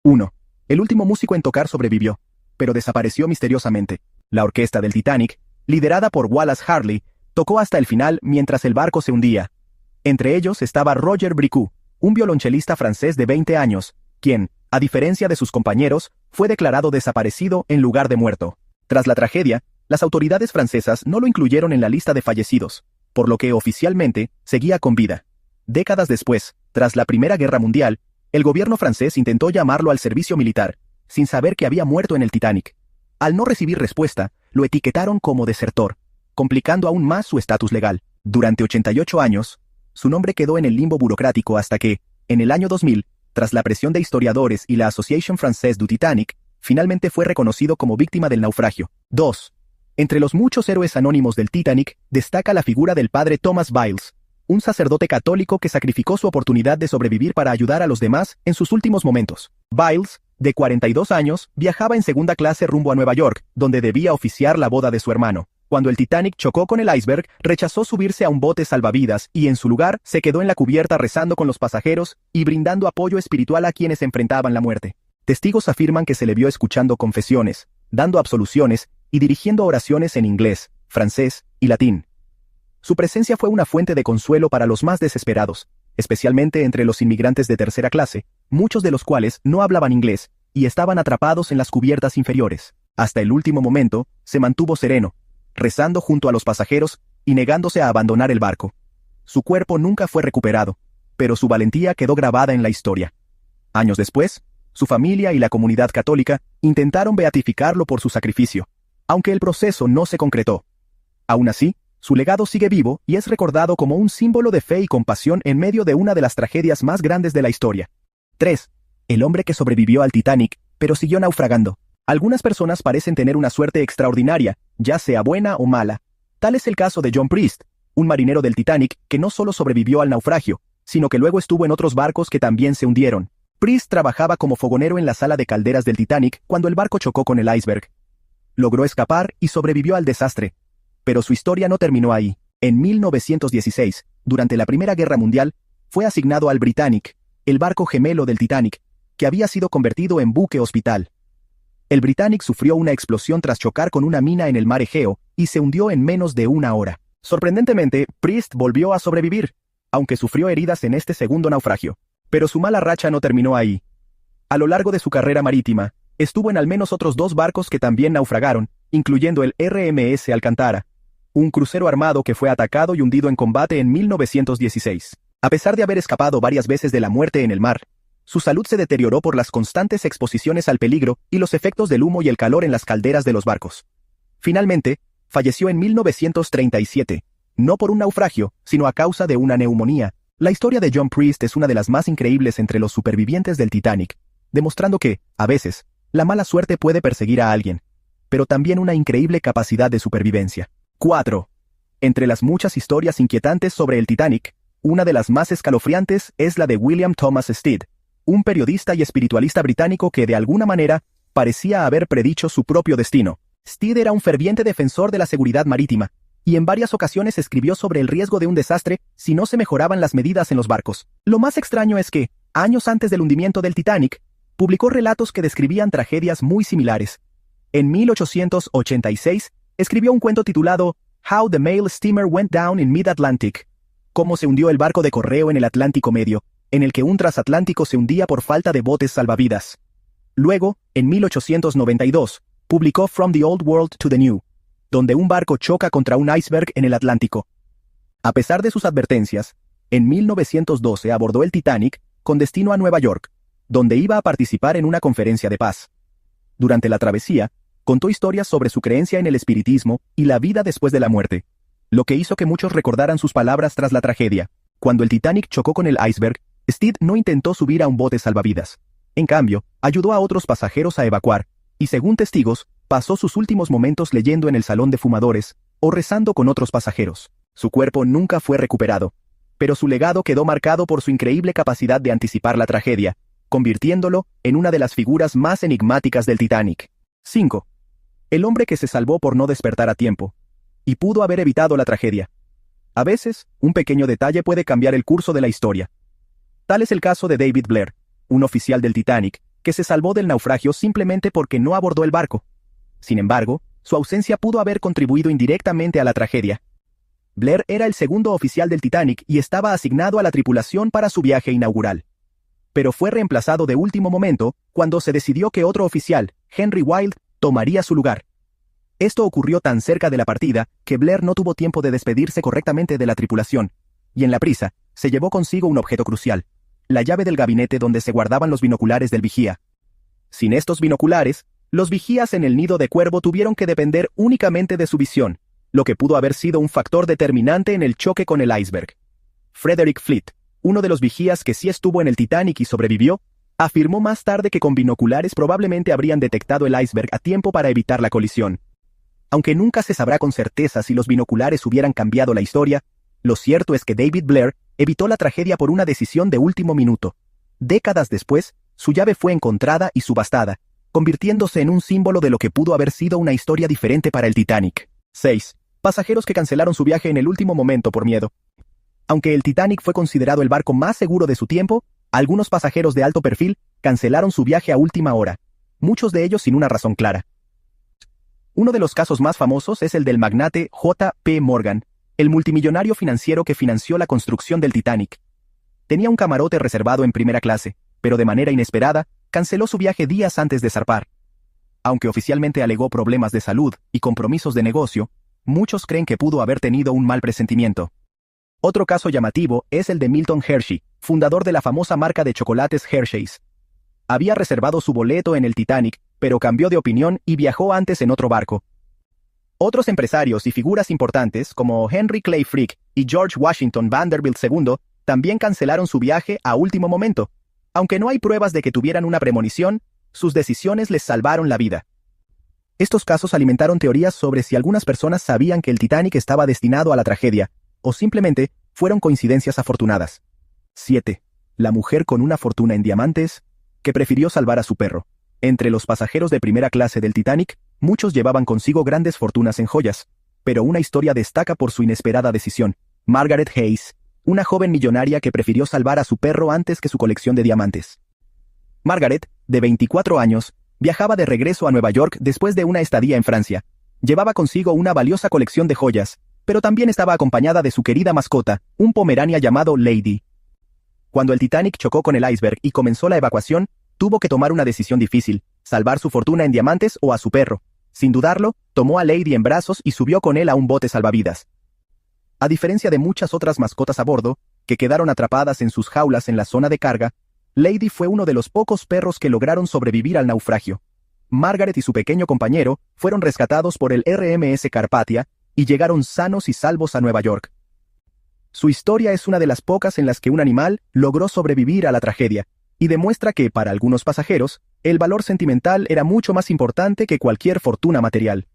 1. El último músico en tocar sobrevivió, pero desapareció misteriosamente. La orquesta del Titanic, liderada por Wallace Hartley, tocó hasta el final mientras el barco se hundía. Entre ellos estaba Roger Bricou, un violonchelista francés de 20 años, quien, a diferencia de sus compañeros, fue declarado desaparecido en lugar de muerto. Tras la tragedia, las autoridades francesas no lo incluyeron en la lista de fallecidos, por lo que oficialmente seguía con vida. Décadas después, tras la Primera Guerra Mundial, el gobierno francés intentó llamarlo al servicio militar, sin saber que había muerto en el Titanic. Al no recibir respuesta, lo etiquetaron como desertor, complicando aún más su estatus legal. Durante 88 años, su nombre quedó en el limbo burocrático hasta que, en el año 2000, tras la presión de historiadores y la Association Française du Titanic, finalmente fue reconocido como víctima del naufragio. 2. Entre los muchos héroes anónimos del Titanic, destaca la figura del padre Thomas Biles, un sacerdote católico que sacrificó su oportunidad de sobrevivir para ayudar a los demás en sus últimos momentos. Biles, de 42 años, viajaba en segunda clase rumbo a Nueva York, donde debía oficiar la boda de su hermano. Cuando el Titanic chocó con el iceberg, rechazó subirse a un bote salvavidas y en su lugar se quedó en la cubierta rezando con los pasajeros y brindando apoyo espiritual a quienes enfrentaban la muerte. Testigos afirman que se le vio escuchando confesiones, dando absoluciones y dirigiendo oraciones en inglés, francés y latín. Su presencia fue una fuente de consuelo para los más desesperados, especialmente entre los inmigrantes de tercera clase, muchos de los cuales no hablaban inglés y estaban atrapados en las cubiertas inferiores. Hasta el último momento, se mantuvo sereno, rezando junto a los pasajeros y negándose a abandonar el barco. Su cuerpo nunca fue recuperado, pero su valentía quedó grabada en la historia. Años después, su familia y la comunidad católica intentaron beatificarlo por su sacrificio, aunque el proceso no se concretó. Aún así, su legado sigue vivo y es recordado como un símbolo de fe y compasión en medio de una de las tragedias más grandes de la historia. 3. El hombre que sobrevivió al Titanic, pero siguió naufragando. Algunas personas parecen tener una suerte extraordinaria, ya sea buena o mala. Tal es el caso de John Priest, un marinero del Titanic que no solo sobrevivió al naufragio, sino que luego estuvo en otros barcos que también se hundieron. Priest trabajaba como fogonero en la sala de calderas del Titanic cuando el barco chocó con el iceberg. Logró escapar y sobrevivió al desastre. Pero su historia no terminó ahí. En 1916, durante la Primera Guerra Mundial, fue asignado al Britannic, el barco gemelo del Titanic, que había sido convertido en buque hospital. El Britannic sufrió una explosión tras chocar con una mina en el mar Egeo y se hundió en menos de una hora. Sorprendentemente, Priest volvió a sobrevivir, aunque sufrió heridas en este segundo naufragio. Pero su mala racha no terminó ahí. A lo largo de su carrera marítima, estuvo en al menos otros 2 barcos que también naufragaron, incluyendo el RMS Alcantara, un crucero armado que fue atacado y hundido en combate en 1916. A pesar de haber escapado varias veces de la muerte en el mar, su salud se deterioró por las constantes exposiciones al peligro y los efectos del humo y el calor en las calderas de los barcos. Finalmente, falleció en 1937, no por un naufragio, sino a causa de una neumonía. La historia de John Priest es una de las más increíbles entre los supervivientes del Titanic, demostrando que, a veces, la mala suerte puede perseguir a alguien, pero también una increíble capacidad de supervivencia. 4. Entre las muchas historias inquietantes sobre el Titanic, una de las más escalofriantes es la de William Thomas Stead, un periodista y espiritualista británico que de alguna manera parecía haber predicho su propio destino. Stead era un ferviente defensor de la seguridad marítima, y en varias ocasiones escribió sobre el riesgo de un desastre si no se mejoraban las medidas en los barcos. Lo más extraño es que, años antes del hundimiento del Titanic, publicó relatos que describían tragedias muy similares. En 1886, escribió un cuento titulado How the Mail Steamer Went Down in Mid-Atlantic, cómo se hundió el barco de correo en el Atlántico Medio, en el que un transatlántico se hundía por falta de botes salvavidas. Luego, en 1892, publicó From the Old World to the New, donde un barco choca contra un iceberg en el Atlántico. A pesar de sus advertencias, en 1912 abordó el Titanic con destino a Nueva York, donde iba a participar en una conferencia de paz. Durante la travesía, contó historias sobre su creencia en el espiritismo y la vida después de la muerte, lo que hizo que muchos recordaran sus palabras tras la tragedia. Cuando el Titanic chocó con el iceberg, Stead no intentó subir a un bote salvavidas. En cambio, ayudó a otros pasajeros a evacuar, y según testigos, pasó sus últimos momentos leyendo en el salón de fumadores, o rezando con otros pasajeros. Su cuerpo nunca fue recuperado, pero su legado quedó marcado por su increíble capacidad de anticipar la tragedia, convirtiéndolo en una de las figuras más enigmáticas del Titanic. 5. El hombre que se salvó por no despertar a tiempo, y pudo haber evitado la tragedia. A veces, un pequeño detalle puede cambiar el curso de la historia. Tal es el caso de David Blair, un oficial del Titanic, que se salvó del naufragio simplemente porque no abordó el barco. Sin embargo, su ausencia pudo haber contribuido indirectamente a la tragedia. Blair era el segundo oficial del Titanic y estaba asignado a la tripulación para su viaje inaugural. Pero fue reemplazado de último momento cuando se decidió que otro oficial, Henry Wilde, tomaría su lugar. Esto ocurrió tan cerca de la partida que Blair no tuvo tiempo de despedirse correctamente de la tripulación, y en la prisa, se llevó consigo un objeto crucial, la llave del gabinete donde se guardaban los binoculares del vigía. Sin estos binoculares, los vigías en el nido de Cuervo tuvieron que depender únicamente de su visión, lo que pudo haber sido un factor determinante en el choque con el iceberg. Frederick Fleet, uno de los vigías que sí estuvo en el Titanic y sobrevivió, afirmó más tarde que con binoculares probablemente habrían detectado el iceberg a tiempo para evitar la colisión. Aunque nunca se sabrá con certeza si los binoculares hubieran cambiado la historia, lo cierto es que David Blair evitó la tragedia por una decisión de último minuto. Décadas después, su llave fue encontrada y subastada, convirtiéndose en un símbolo de lo que pudo haber sido una historia diferente para el Titanic. 6. Pasajeros que cancelaron su viaje en el último momento por miedo. Aunque el Titanic fue considerado el barco más seguro de su tiempo, algunos pasajeros de alto perfil cancelaron su viaje a última hora, muchos de ellos sin una razón clara. Uno de los casos más famosos es el del magnate J. P. Morgan, el multimillonario financiero que financió la construcción del Titanic. Tenía un camarote reservado en primera clase, pero de manera inesperada, canceló su viaje días antes de zarpar. Aunque oficialmente alegó problemas de salud y compromisos de negocio, muchos creen que pudo haber tenido un mal presentimiento. Otro caso llamativo es el de Milton Hershey, fundador de la famosa marca de chocolates Hershey's. Había reservado su boleto en el Titanic, pero cambió de opinión y viajó antes en otro barco. Otros empresarios y figuras importantes, como Henry Clay Frick y George Washington Vanderbilt II, también cancelaron su viaje a último momento. Aunque no hay pruebas de que tuvieran una premonición, sus decisiones les salvaron la vida. Estos casos alimentaron teorías sobre si algunas personas sabían que el Titanic estaba destinado a la tragedia, o simplemente fueron coincidencias afortunadas. 7. La mujer con una fortuna en diamantes, que prefirió salvar a su perro. Entre los pasajeros de primera clase del Titanic, muchos llevaban consigo grandes fortunas en joyas, pero una historia destaca por su inesperada decisión. Margaret Hayes, una joven millonaria que prefirió salvar a su perro antes que su colección de diamantes. Margaret, de 24 años, viajaba de regreso a Nueva York después de una estadía en Francia. Llevaba consigo una valiosa colección de joyas, pero también estaba acompañada de su querida mascota, un pomerania llamado Lady. Cuando el Titanic chocó con el iceberg y comenzó la evacuación, tuvo que tomar una decisión difícil, salvar su fortuna en diamantes o a su perro. Sin dudarlo, tomó a Lady en brazos y subió con él a un bote salvavidas. A diferencia de muchas otras mascotas a bordo, que quedaron atrapadas en sus jaulas en la zona de carga, Lady fue uno de los pocos perros que lograron sobrevivir al naufragio. Margaret y su pequeño compañero fueron rescatados por el RMS Carpathia y llegaron sanos y salvos a Nueva York. Su historia es una de las pocas en las que un animal logró sobrevivir a la tragedia, y demuestra que, para algunos pasajeros, el valor sentimental era mucho más importante que cualquier fortuna material.